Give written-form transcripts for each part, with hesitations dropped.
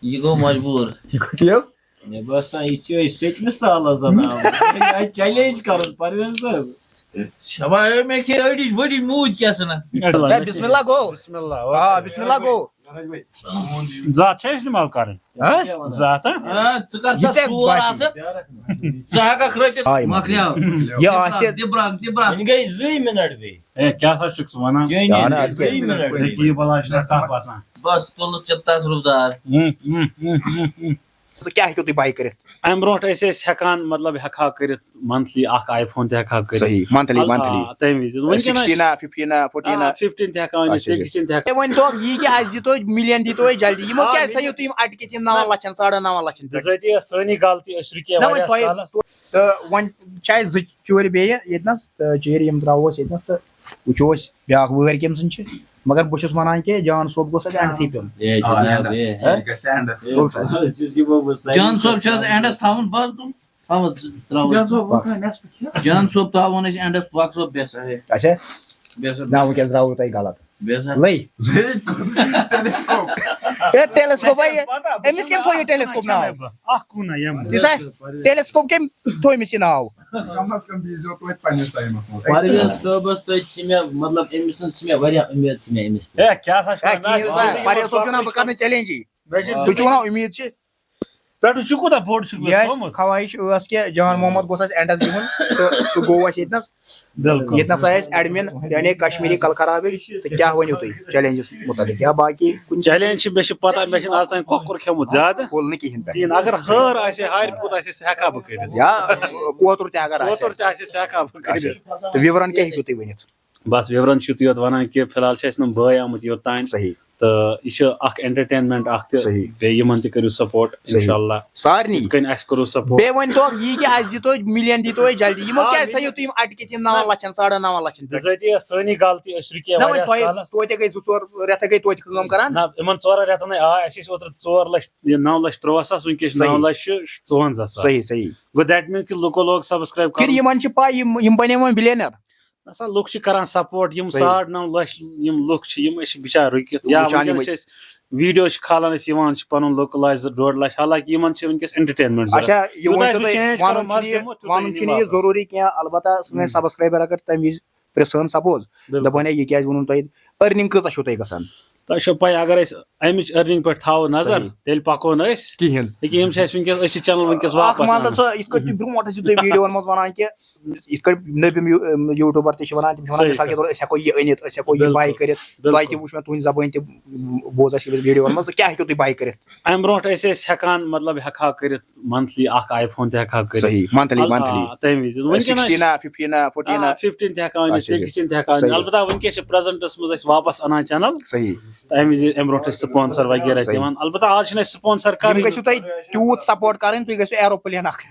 یہ گو مجبور تیز مے باسان یہ سیکنہ سالس زنان چیلنج کرن پرویز صاحب شبا مے کھے اڑج بڑی موج کیا سنا بسم اللہ گو بسم اللہ ہاں بسم اللہ گو ذات چھے استعمال کرن ذات ہاں ژٕ کر سا ژور ہتھ ژٕ ہیککھ رٔٹِتھ مۄکلیو یہ آسہِ دِبرنگ گٔے 2 مِنٹ بیٚیہِ اے کیا سا چھُکھ ژٕ ونان چٲنی 2 مِنٹ کی بلا چھُ کتھ وسان بس تُل ژٕ تصرُف ژٕ کیٛاہ ہیٚکِو تُہۍ باے کٔرِتھ امہ برونٛٹھ ٲسۍ أسۍ ہٮ۪کان مطلب ہٮ۪کہا کٔرِتھ منتھلی اکھ آی فون تہِ ہٮ۪کہا کٔرِتھ صحیح منتھلی تمہِ وِزِ 16 15 14 15 تہِ ہٮ۪کان أنِتھ 16 تہِ ہٮ۪کان ؤنۍ تو یہِ کہِ اَسہِ دِتو مِلیَن دِتو أسۍ جلدی یِمو کیٛازِ تھٲیِو تُہۍ یِم اَٹکِتھ یِم 9 لَچھَن 9.5 لَچھَن پٮ۪ٹھ بِذٲتی ٲس سٲنی غلطی أسۍ رُکے نہ واریاہَس وۄنۍ کالَس تہٕ وۄنۍ چھِ اَسہِ 2 چوٗرِ بیٚیہِ ییٚتنَس تہٕ چیٖرِ یِم ترٛاوو أسۍ ییٚتنَس تہٕ وٕچھو أسۍ بیٛاکھ وٲرۍ کٔمۍ سٕنٛز چھِ مگر بہٕ چھُس وَنان کہِ جان صٲب گوٚژھ اَسہِ اینڈسٕے پیوٚن جان صٲب چھِ حظ اینڈس تھاوُن بس جان صٲب تھاوون أسۍ اینڈس پاک صٲب بیٚہہ اچھا نہ وٕنکٮ۪س درٛاوٕ تۄہہِ غلط لٔے ہے ٹیلِسکوپ ہے أمِس کٔمۍ تھوٚو یہِ ٹیلِسکوپ ناو اکھ کوٗنہ یِم یُس ٹیلِسکوپ کٔمۍ تھوٚو أمِس یہِ ناو پرویز صٲبس سۭتۍ چھِ مےٚ مطلب أمِس سٕنٛز چھِ مےٚ واریاہ اُمید چھِ مےٚ أمِس اے کیاہ سا چھُ پریز صٲب چھُ ونان بہٕ کرٕ نہٕ چیلینجی تُہۍ چھِو ونان اُمید چھِ پٮ۪ٹھٕ چھُ کوٗتاہ بوٚڑ چھُکھ یہِ اَسہِ خواہِش ٲس کہِ جان محمد گوٚژھ اَسہِ اینڈس بِہُن تہٕ سُہ گوٚو اَسہِ ییٚتنَس بِلکُل ییٚتنَس آے اَسہِ ایڈمِن یعنی کشمیٖری کل خرابٕچ تہٕ کیٛاہ ؤنِو تُہۍ چیلینجس مُتعلق یا باقٕے کُنہِ چیلینج چھِ مےٚ چھِ پتہ مےٚ چھُنہٕ آز تام کۄکُر کھیوٚمُت زیادٕ کُل نہٕ کِہینۍ پٮ۪ٹھ کِہیٖنۍ اگر ہٲر آسہِ ہارِ پوٗت آسہِ سُہ ہٮ۪کہا بہٕ کٔرِتھ یا کوتُر تہِ اگر آسہِ کوتُر تہِ آسہِ سُہ ہٮ۪کہا بہٕ کٔرِتھ تہٕ وِورن کیٛاہ ہیٚکِو تُہۍ ؤنِتھ بس وِورن چھُ تُہۍ یوت ونان کہِ فِلحال چھِ اَسہِ نہٕ بٲے آمُت یوٚتانۍ صحیح تہٕ یہِ چھُ اکھ انٹرٹینمینٹ اکھ تہِ صحیح بیٚیہِ یِمن تہِ کٔرِو سپورٹ انشاء اللہ سارنٕے یِتھ کٔنۍ اَسہِ کوٚروٗ سپورٹ بیٚیہِ ؤنۍ تو یہِ کہِ اَسہِ دِتو مِلیَن دِتو أسۍ جلدی یِمو کیٛازِ تھٲیِو تُہۍ یِم اَٹکِتھ یِم 9 لَچھَن 9.5 لَچھَن پٮ۪ٹھ بِذٲتی ٲس سٲنی غلطی أسۍ رُکے نہ واریاہَس وۄنۍ کالَس توتہِ گٔے 2-4 رٮ۪تھٕ گٔے توتہِ کٲم کران نہ یِمن 4 رٮ۪تنٕے آے اَسہِ ٲسۍ اوترٕ 9,53,000 وٕنکیٚس چھِ 9,54,000 صحیح صحیح گوٚو دیٹ میٖنٕز کہِ لُکو لوگ سبسکرایب کِنہٕ کَرُن یِمن چھِ پاے یِم بنے وۄنۍ بِلیَنر ہسا لُکھ چھِ کران سپورٹ یِم 9.5 یِم لُکھ چھِ یِم ٲسۍ بِچار رُکِتھ یا وٕنکیٚس چھِ أسۍ ویٖڈیو چھِ کھالان أسۍ یِوان چھِ پَنُن لُکہٕ 2.5 لَچھ حالانکہِ یِمن چھِ وٕنکیٚس انٹرٹینمینٹ اچھا یہِ ؤنۍتو تُہۍ وَنُن چھُنہٕ یہِ ضروٗری کینٛہہ البتہ سٲنۍ سبسکرایبر اگر تَمہِ وِزِ پرٛژھان سپوز دَپان ہے یہِ کیازِ ووٚنوُ تۄہہِ أرنِنٛگ کۭژاہ چھو تۄہہِ گژھان تۄہہِ چھو پاے اگر أسۍ امِچ أرنِنٛگ پٮ۪ٹھ تھاوو نظر تیٚلہِ پَکو نہٕ أسۍ کِہینۍ ییٚکیٛاہ یِم چھِ اَسہِ وٕنکیٚس أسۍ چھِ چَنل وٕنکیٚس واپس مان تہٕ ژٕ یِتھ کٲٹھۍ تُہۍ برونٛٹھ ٲسِو تُہۍ ویٖڈیوَن منٛز وَنان کہِ یِتھ کٲٹھۍ نٔبِم یوٗٹیوٗبر تہِ چھِ وَنان تِم چھِ وَنان مِثال کے طور أسۍ ہٮ۪کو یہِ أنِتھ أسۍ ہٮ۪کو یہِ باے کٔرِتھ تۄہہِ تہِ وٕچھ مےٚ تُہنٛدِ زبٲنۍ تہِ بوز اَسہِ ویٖڈیوَن منٛز تہٕ کیٛاہ ہیٚکِو تُہۍ باے کٔرِتھ امہِ برونٛٹھ ٲسۍ أسۍ ہٮ۪کان مطلب ہٮ۪کہا کٔرِتھ منتھلی اکھ آی فون تہِ ہٮ۪کہا کٔرِتھ صحیح منتھلی تمہِ وِزِ 16 15 14 15 تہِ ہٮ۪کان أنِتھ 16 تہِ ہٮ۪کان أنِتھ البتہ وٕنکیٚس چھِ پریزنٹس منٛز أسۍ واپس اَنان چینل صحیح تمہِ وِزِ امہِ برونٛٹھ ٲسۍ سپانسر وغیرہ دِوان البتہ آز چھِنہٕ اَسہِ سپانسر یِم گٔژھِو تۄہہِ تیوٗت سپورٹ کَرٕنۍ تُہۍ گٔژھِو ایروپٕلین اکھ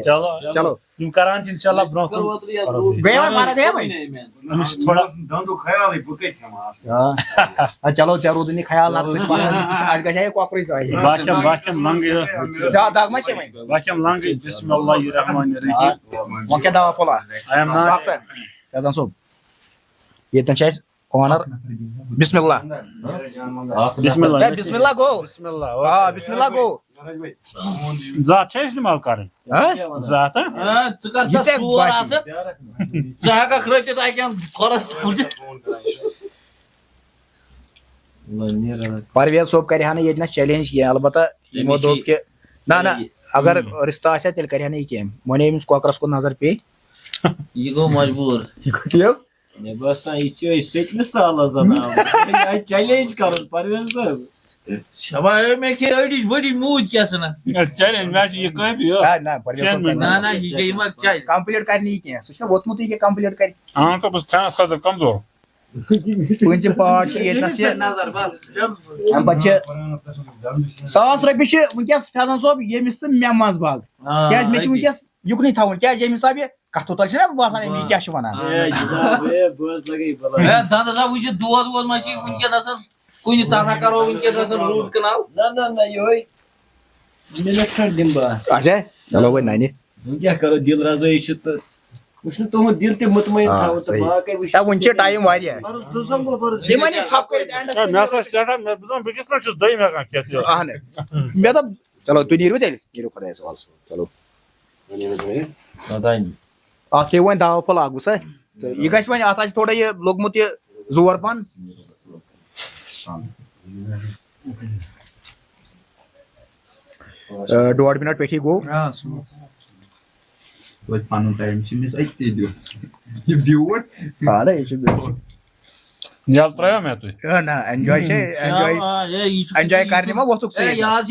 چلو چلو یِم کران چھِ انشاء اللہ برونٛہہ کُن گٔیے وۄنۍ فرق گٔیے وۄنۍ أمِس چھِ تھوڑا چلو ژےٚ روٗدُے نہٕ خیال نَتہٕ ژٕ چھُکھ باسان اَسہِ گژھِ ہا یہِ کۄکرٕے ژایہِ بہٕ کھٮ۪مہٕ لنٛگہٕ زیادٕ دگ ما چھے وۄنۍ بہٕ کھٮ۪مہٕ لنٛگہٕ بسم اللہ الرحمن الرحیم وۄنۍ کیٛاہ دوا پھوٚلا آی ایم ناٹ فیضان صٲب ییٚتٮ۪ن چھِ اَسہِ اونر بسم اللہ بسم اللہ بسم اللہ گو بسم اللہ آ بسم اللہ گو ذات چھےٚ استعمال کرٕنۍ ذات ژٕ کر سا 4 ہتھ ژٕ ہیککھ رٔٹِتھ اکٮ۪ن کھۄرس تل پرویز صٲب کرِ ہا نہٕ ییٚتہِ نَس چیلینج کینٛہہ البتہ یِمو دوٚپ کہِ نہ نہ اگر رِستہٕ آسہِ ہا تیٚلہِ کرِ ہا نہٕ یہِ کینٛہہ وۄنۍ أمِس کۄکرس کُن نظر پیٚیہِ یہ گو مجبور تیز مے باسان یہ سیکنہ سالس زنان چیلنج کرن پرویز صاحب شبا مے کھے اڑج بڑی موج کیا سنا چیلنج مےٚ چھُ یہِ کٲفی نہ نہ یہ گئی ما کمپلیٹ کرِ نہٕ یہِ کینٛہہ سُہ چھُنہ ووتمُت یہِ کمپلیٹ کرِ اہن سا بہٕ چھُس کھٮ۪نَس خٲطرٕ کمزور پوٗنٛژِم پاٹ چھُ ییٚتنَس چھِ اَمہِ پتہٕ چھِ 1,000 رۄپیہِ چھِ وٕنکٮ۪س فیضان صٲب ییٚمِس تہٕ مےٚ منٛز باگ کیٛازِ مےٚ چھِ وٕنکٮ۪س یُکنُے تھاوُن کیٛازِ ییٚمہِ حساب یہِ کتھو تل چھُنہ باسان أمۍ یہِ کیٛاہ چھُ ونان دنٛدس ہا وٕچھِتھ دود وود ما چھِ وٕنکٮ۪نس کُنہِ طرح کرو وٕنکٮ۪نس روٗٹ کنال نہ یہوے مِنٹ کھنٛڈ دِمہٕ بہٕ اچھا چلو وۄنۍ ننہِ وۄنۍ کیٛاہ کرو دِل رضٲیی چھِ تہٕ وچھن تہُنٛد دِل تہِ مطمئن تھاوُن تہٕ باقٕے وٕچھ وٕنہِ چھِ ٹایم واریاہ تِمن یہِ ژھۄپہٕ کٔرِتھ اینڈَس مےٚ ہسا سٮ۪ٹھاہ مےٚ دوٚپ بیٚکِس لَٹہِ چھُس دٔیِم ہٮ۪کان کھٮ۪تھ یہِ. اہن مےٚ دوٚپ چلو تُہۍ نیٖرِو تیٚلہِ نیٖرِو خۄدایَس حوالہٕ چلو اَتھ کھیٚیِو وۄنۍ داو پھوٚل اکھ سا تہٕ یہِ گژھِ وۄنۍ اَتھ آسہِ تھوڑا یہِ لوٚگمُت یہِ زور پہن ڈۄڑ مِنٹ پیٚٹھی گوٚو پَنُن ٹایم چھُ أمِس أتی دیُن یہِ بیوٗٹھ اَہَنہٕ یہِ چھُ یَلہٕ ترٛٲیوا مےٚ تُہۍ نہ اٮ۪نجاے چھِ اٮ۪نجاے کَرنہِ ما ووٚتھُکھ ژٕ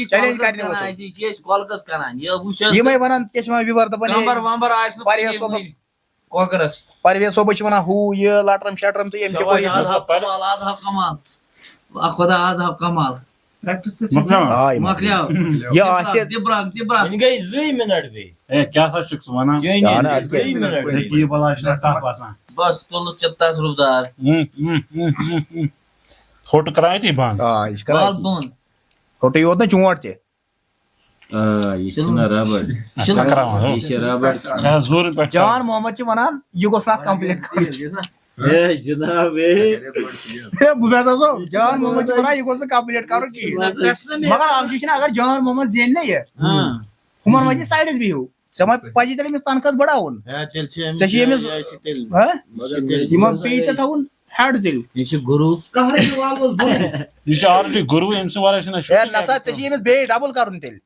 چیلینج کَرنہِ ووٚتھُکھ یِمے وَنان کیٛاہ چھِ وَنان وِور دَپان پرویز صٲبَس پرویز صٲبَس چھِ وَنان ہُہ یہِ لَٹرَم شَٹرَم تہٕ ییٚمہِ کہِ یہِ آسہِ گٔے 2 مِنٹ بیٚیہِ ہے کیٛاہ سا چھُکھ ژٕ وَنان یہِ بَلاے چھُنہ ٹَف آسان بس تُلہٕ ژٕ تصرُفدار ہوٚٹ کَران أتی بنٛد آ یہِ چھِ کران ہوٚٹُے یوت نہٕ چونٛٹھ تہِ یہِ چھُنہ ربڑ زوٗرٕ پٮ۪ٹھ جان محمد چھِ وَنان یہِ گوٚژھ نہٕ اَتھ کَمپٕلیٖٹ کَرُن جِناب بہٕ ہسا صٲب جان محمد چھِ وَنان یہِ گوٚژھ نہٕ کَمپٕلیٖٹ کَرُن کِہیٖنۍ مگر اَکھ چیٖز چھُنہ اگر جان محمد زینہِ نہ یہِ ہُمن وَنہِ سایڈَس بِہِو ژےٚ ما پَزی تیٚلہِ أمِس تنخواہ بَڑاوُن ژےٚ چھِ أمِس یِمن پیٚیہِ ژےٚ تھاوُن ہیڈ تیٚلہِ یہِ چھُ گُروٗ یہِ چھُ آلریڈی گُروٗ أمۍ سٕنٛدِ وَرٲے چھُنہ ہے نسا ژےٚ چھِ أمِس بیٚیہِ ڈبل کَرُن تیٚلہِ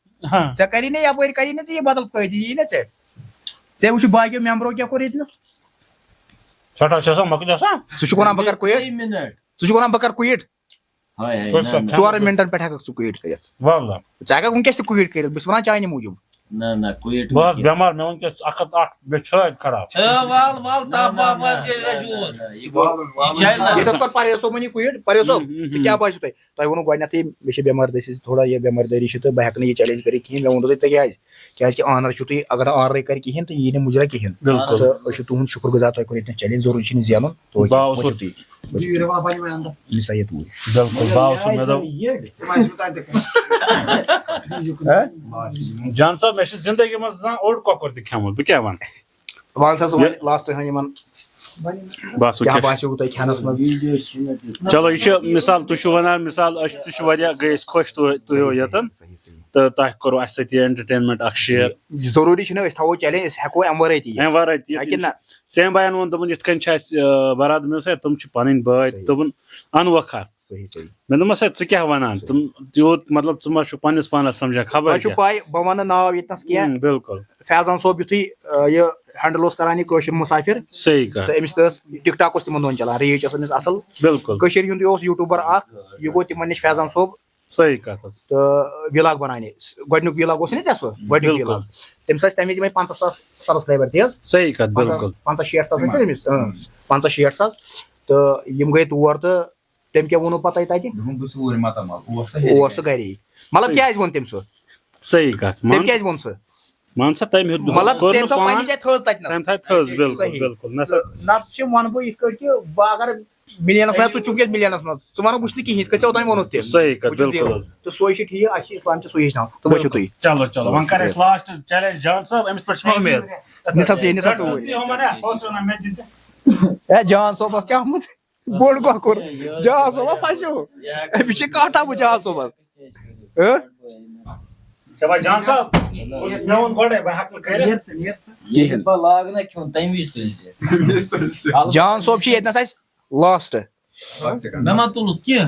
ژےٚ کَری نہٕ یَپٲرۍ کَری نہٕ ژےٚ یہِ بدل فٲیدٕ یی نہ ژےٚ وٕچھ باقیو مٮ۪مبرو کیٛاہ کوٚر ییٚتنَس سٮ۪ٹھاہ چھِ آسان مۄکلہِ آسان ژٕ چھُکھ وَنان بہٕ کَرٕ کُیِٹ ژٕ چھُکھ وَنان بہٕ کَرٕ کُیِٹ 4 مِنٹَن پٮ۪ٹھ ہٮ۪کَکھ ژٕ کُیِٹ کٔرِتھ واللہ ژٕ ہٮ۪کَکھ وٕنکٮ۪س تہِ کُیِٹ کٔرِتھ بہٕ چھُس وَنان چانہِ موٗجوٗب بہٕ آس بٮ۪مار مےٚ وٕنکٮ۪س 1 ہَتھ 8 مےٚ چھٲتۍ خراب ییٚتٮ۪تھ کوٚر پرویز صٲبن یہِ کُیِٹ پرویز صٲب تہٕ کیٛاہ باسیو تۄہہِ ووٚنوُ گۄڈنٮ۪تھٕے مےٚ چھِ بٮ۪مٲرۍ دٔسِتھ تھوڑا یہِ بٮ۪مٲرۍ دٲری چھِ تہٕ بہٕ ہٮ۪کہٕ نہٕ یہِ چیلینج کٔرِتھ کِہیٖنۍ مےٚ ووٚنوُ تۄہہِ کیٛازِ کیٛازِکہِ آنر چھُو تُہۍ اگر نہٕ آنرٕے کَرِ کِہیٖنۍ تہٕ یی نہٕ مُجرا کِہیٖنۍ تہٕ أسۍ چھِ تُہُنٛد شُکُر گُزار تۄہہِ کوٚر ییٚتٮ۪ن چیلینج ضروٗری چھُنہٕ زینُن نِسا یہِ توٗرۍ جان صٲب مےٚ چھِ زندگی منٛز آسان اوٚڑ کۄکُر تہِ کھیوٚمُت بہٕ کیٛاہ وَنہٕ وَن سا ژٕ وۄنۍ لاسٹ ہن یِمن بس کیٛاہ باسیو تۄہہِ کھٮ۪نَس منٛز چلو یہِ چھُ مِثال تُہۍ چھِو وَنان مِثال أسۍ تہِ چھِ واریاہ گٔے أسۍ خۄش تُہۍ ییٚتٮ۪ن تہٕ تۄہہِ کوٚروٕ اَسہِ سۭتۍ یہِ اٮ۪نٹَرٹینمٮ۪نٛٹ اکھ شِیر ضروٗری چھُنہٕ أسۍ تھاوو چیلینج أسۍ ہٮ۪کو اَمہِ ورٲے تہِ اَمہِ ورٲے تہِ نہ سیم بایَن ووٚن دوٚپُن یِتھ کٔنۍ چھِ اَسہِ برادر مےٚ دوٚپُس تِم چھِ پَنٕنۍ بٲے دوٚپُن اَنوکھا مےٚ دوٚپمَس ہے ژٕ کیٛاہ وَنان تِم تیوٗت مطلب ژٕ ما چھُکھ پنٛنِس پانَس سَمجان خبر تۄہہِ چھُو پاے بہٕ وَنہٕ ناو ییٚتنَس کینٛہہ بِلکُل فیضان صٲب یِتھُے یہِ ہینڈل اوس کران یہِ کٲشُر مُسافِر صحیح کَتھ تہٕ أمِس تہِ ٲس ٹِک ٹاک اوس تِمن دۄہن چلان ریٖچ ٲس أمِس اَصٕل بِلکُل کٔشیٖرِ ہُنٛد یہِ اوس یوٗٹیوٗبر اکھ یہِ گوٚو تِمن نِش فیضان صٲب صحیح کَتھ تہٕ وِلاگ بَناونہِ گۄڈٕنیُک وِلاگ اوس نا ژےٚ سُہ گۄڈٕنیُک وِلاگ تٔمِس ٲسۍ تَمہِ وِزِ یِمے 50,000 سبسکرایبر تی حظ صحیح کَتھ بِلکُل 50-60 ساس ٲسۍ أمِس 50-60 ساس تہٕ یِم گٔے تور تہٕ تٔمۍ کیٛاہ ووٚنوٕ پَتہٕ تَتہِ اوس سُہ گرے مطلب کیٛازِ ووٚن تٔمۍ سُہ صحیح کَتھ تٔمۍ کیٛازِ ووٚن سُہ مان سا تٔمۍ مطلب تٔمۍ تھٲو پَنٕنہِ جایہِ تھٲز تَتہِ نتہٕ چھِ وَنہٕ بہٕ یِتھ کٲٹھۍ کہِ بہٕ اگر مِلیَنس منٛز ژٕ چھُکھ ییٚتہِ مِلیَنس منٛز ژٕ وَنکھ بہٕ چھُس نہٕ کِہینۍ یِتھ کٔنۍ ژےٚ اوٚتانۍ ووٚنُتھ تہِ صحیح کَتھ بِلکُل تہٕ سُے چھُ ٹھیٖک اَسہِ چھِ اِسلام چھِ سُے ہیٚچھناوان تہٕ وٕچھِو تُہۍ چلو چلو وۄنۍ کَر اَسہِ لاسٹ چیلینج جان صٲب أمِس پٮ۪ٹھ چھِ مےٚ اُمید نِسا ژوٗرِ ہے جان صٲبَس چھِ آمُت بوٚڑ کۄکُر جان صٲبا پھسیو أمِس چھِ کاٹا بہٕ جان صٲبَس جان صٲب مےٚ ووٚن گۄڈَے بہٕ ہٮ۪کہٕ نہٕ کٔرِتھ لاگنا کھیوٚن تَمہِ وِزِ تُلۍ جان صٲب چھِ ییٚتنَس اَسہِ لاسٹ مےٚ ما تُلُتھ کینٛہہ